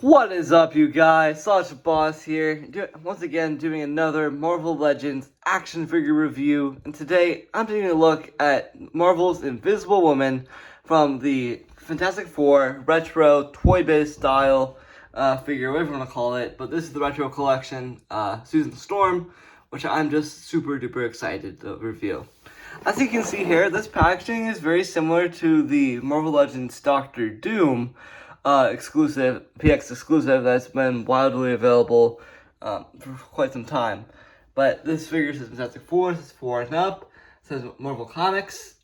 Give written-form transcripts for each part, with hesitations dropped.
What is up, you guys? Sasha Boss here, once again doing another Marvel Legends action figure review. And today, I'm taking a look at Marvel's Invisible Woman from the Fantastic Four Retro Toy Biz style figure, whatever you want to call it. But this is the Retro Collection, Susan Storm, which I'm just super duper excited to review. As you can see here, this packaging is very similar to the Marvel Legends Doctor Doom exclusive, PX exclusive that's been wildly available for quite some time. But this figure says Fantastic Four, it says 4 and up, it says Marvel Comics.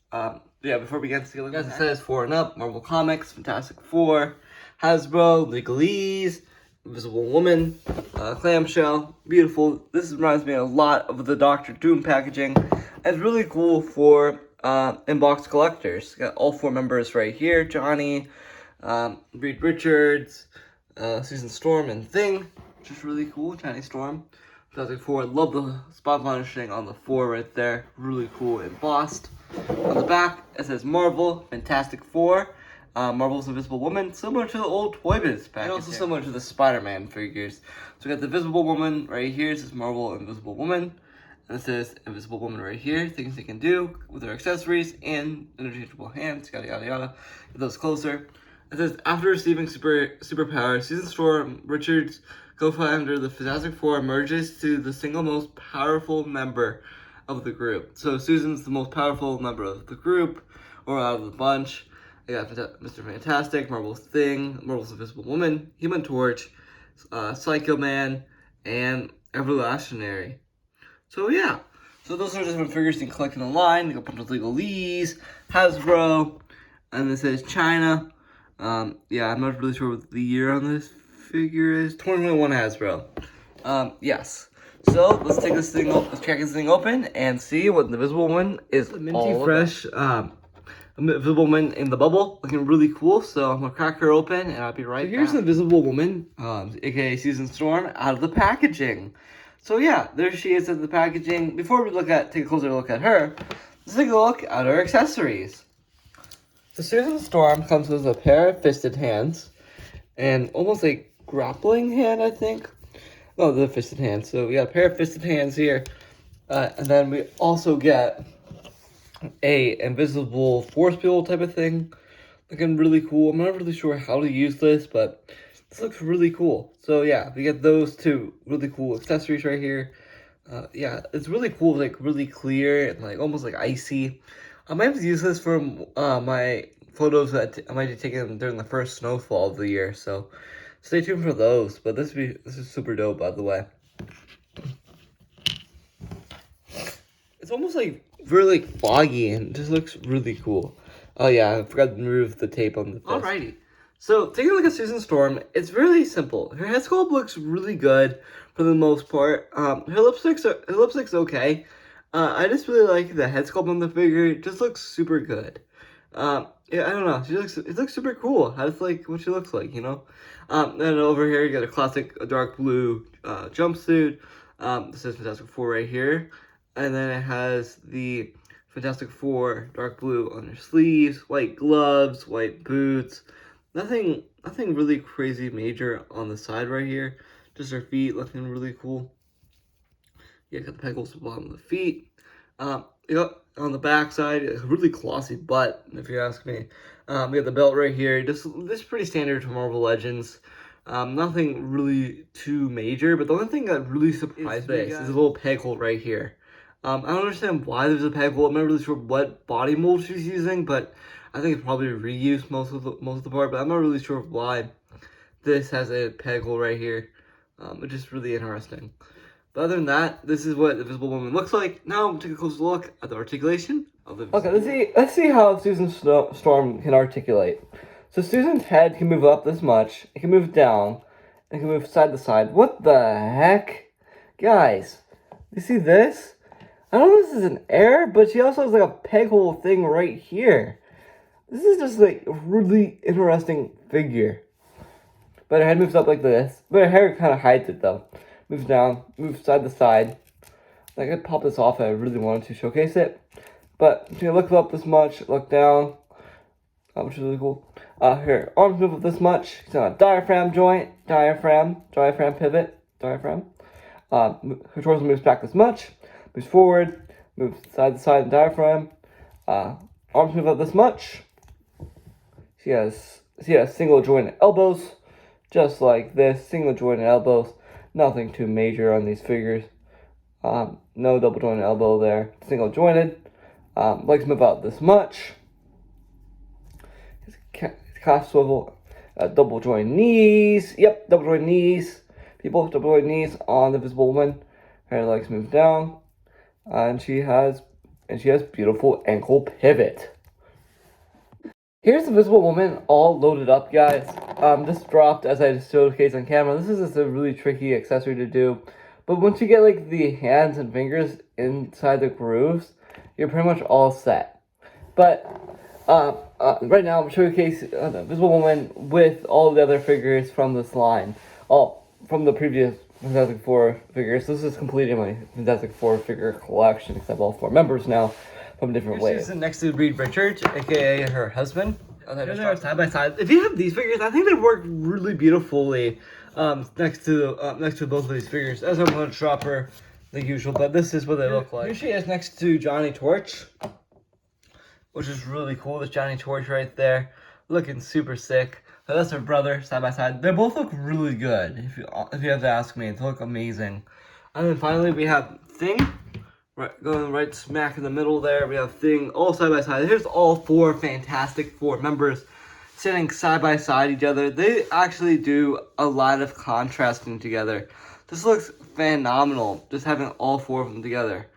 Before we get to it says 4 and up, Marvel Comics, Fantastic Four, Hasbro, Legalese, Invisible Woman, clamshell, beautiful. This reminds me a lot of the Doctor Doom packaging. It's really cool for inbox collectors. Got all 4 members right here: Johnny, Reed Richards, Susan Storm, and Thing, which is really cool. Johnny Storm, Fantastic Four. Love the spot punishing on the 4 right there. Really cool embossed. On the back, it says Marvel, Fantastic Four, Marvel's Invisible Woman, similar to the old Toy Biz package. And also similar to the Spider-Man figures. So we got the Invisible Woman right here. It says Marvel Invisible Woman. And it says Invisible Woman right here. Things they can do with their accessories and interchangeable hands. Yada yada yada. Get those closer. It says, after receiving superpower, Susan Storm Richards, co-founder of the Fantastic Four, emerges to the single most powerful member of the group. So Susan's the most powerful member of the group, or out of the bunch. I got Mr. Fantastic, Marvel's Thing, Marvel's Invisible Woman, Human Torch, Psycho Man, and Everlastionary. So yeah, so those are just different figures you can collect in the line. You got a bunch of Legalese, Hasbro, and this says China. I'm not really sure what the year on this figure is. 2021 Hasbro. Yes. So let's take this thing open. Let's crack this thing open and see what the Invisible Woman is. The minty fresh Invisible Woman in the bubble, looking really cool. So I'm gonna crack her open and I'll be right back. Here's the Invisible Woman, aka Susan Storm, out of the packaging. So yeah, there she is in the packaging. Before we take a closer look at her, let's take a look at her accessories. The Susan Storm comes with a pair of fisted hands and almost a grappling hand, I think. No, the fisted hands. So we got a pair of fisted hands here. And then we also get a invisible force field type of thing. Looking really cool. I'm not really sure how to use this, but this looks really cool. So yeah, we get those 2 really cool accessories right here. It's really cool, like really clear and like almost like icy. I might have to use this for my photos that I might be taking during the first snowfall of the year, so stay tuned for those. But this is super dope, by the way. It's almost like really foggy and just looks really cool. Oh yeah, I forgot to remove the tape on the fist. Alrighty, so taking a look at Susan Storm, it's really simple. Her head sculpt looks really good for the most part. Her lipstick's okay. I just really like the head sculpt on the figure. It just looks super good. I don't know. It looks super cool. I just like what she looks like, you know? Then over here, you got a classic dark blue jumpsuit. This is Fantastic Four right here. And then it has the Fantastic Four dark blue on her sleeves, white gloves, white boots. Nothing really crazy major on the side right here. Just her feet looking really cool. Yeah, got the pegals at the bottom of the feet. On the back side, a really glossy butt, if you ask me. We got the belt right here. This is pretty standard for Marvel Legends. Nothing really too major, but the only thing that really surprised me is a little peg hole right here. I don't understand why there's a peg hole. I'm not really sure what body mold she's using, but I think it's probably reused most of the part. But I'm not really sure why this has a peg hole right here. Which is really interesting. But other than that, this is what the Invisible Woman looks like. Now, I'm going to take a closer look at the articulation of the Invisible Woman. Okay, let's see how Susan Storm can articulate. So Susan's head can move up this much. It can move down. It can move side to side. What the heck? Guys, you see this? I don't know if this is an error, but she also has like a peg hole thing right here. This is just like a really interesting figure. But her head moves up like this. But her hair kind of hides it though. Moves down, moves side to side. I could pop this off if I really wanted to showcase it. But you can look up this much, look down, which is really cool. Her arms move up this much. She's on a diaphragm joint, diaphragm pivot, diaphragm. Her torso moves back this much, moves forward, moves side to side in diaphragm. Arms move up this much. She has single jointed elbows, just like this, single jointed elbows. Nothing too major on these figures. No double jointed elbow there, single jointed. Legs move out this much. Calf swivel, double jointed knees. Yep, double jointed knees. People, double jointed knees on the Visible Woman. Her legs move down, and she has beautiful ankle pivot. Here's the Visible Woman all loaded up, guys. This dropped as I just showcased on camera. This is just a really tricky accessory to do, but once you get like the hands and fingers inside the grooves, you're pretty much all set. But right now I'm showcasing the Visible Woman with all the other figures from this line, all from the previous Fantastic Four figures. This is completing my Fantastic Four figure collection, except all 4 members now from different ways. She's next to Reed Richards, aka her husband. They are side by side. If you have these figures, I think they work really beautifully next to both of these figures. As I'm going to drop her like usual, but this is what they look like. Here she is next to Johnny Torch, which is really cool. This Johnny Torch right there, looking super sick. So that's her brother, side by side. They both look really good, if you have to ask me. They look amazing. And then finally we have Thing, going right smack in the middle there. We have Thing all side by side. Here's all 4 Fantastic Four members sitting side by side each other. They actually do a lot of contrasting together. This looks phenomenal, just having all 4 of them together.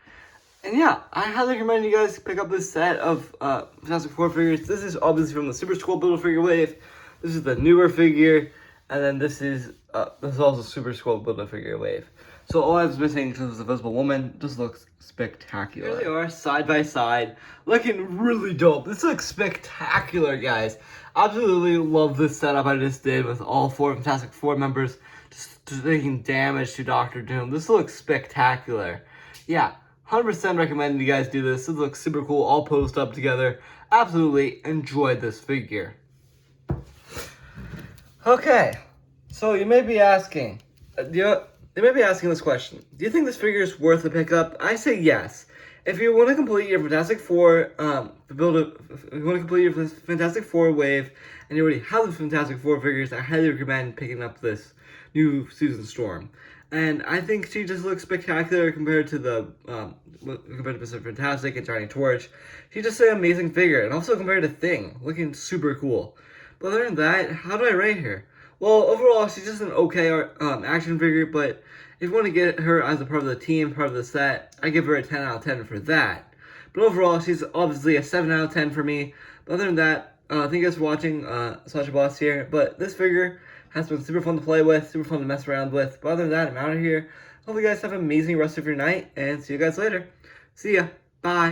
And yeah, I highly recommend you guys pick up this set of Fantastic Four figures. This is obviously from the Super Squad Builder figure wave. This is the newer figure, and then this is also Super Squad Builder figure wave. So all I was missing was the Visible Woman. This looks spectacular. Here they are, side by side, looking really dope. This looks spectacular, guys. Absolutely love this setup I just did with all 4 Fantastic Four members just taking damage to Doctor Doom. This looks spectacular. Yeah, 100% recommend you guys do this. This looks super cool, all posed up together. Absolutely enjoyed this figure. Okay, so you may be asking, this question. Do you think this figure is worth a pickup? I say yes. If you want to complete your Fantastic Four, Fantastic Four wave, and you already have the Fantastic Four figures, I highly recommend picking up this new Susan Storm. And I think she just looks spectacular compared to Mr. Fantastic and Johnny Torch. She's just an amazing figure, and also compared to Thing, looking super cool. But other than that, how do I rate her? Well, overall, she's just an okay action figure, but if you want to get her as a part of the team, part of the set, I give her a 10 out of 10 for that. But overall, she's obviously a 7 out of 10 for me. But other than that, thank you guys for watching. Sasha Boss here. But this figure has been super fun to play with, super fun to mess around with. But other than that, I'm out of here. Hope you guys have an amazing rest of your night, and see you guys later. See ya. Bye.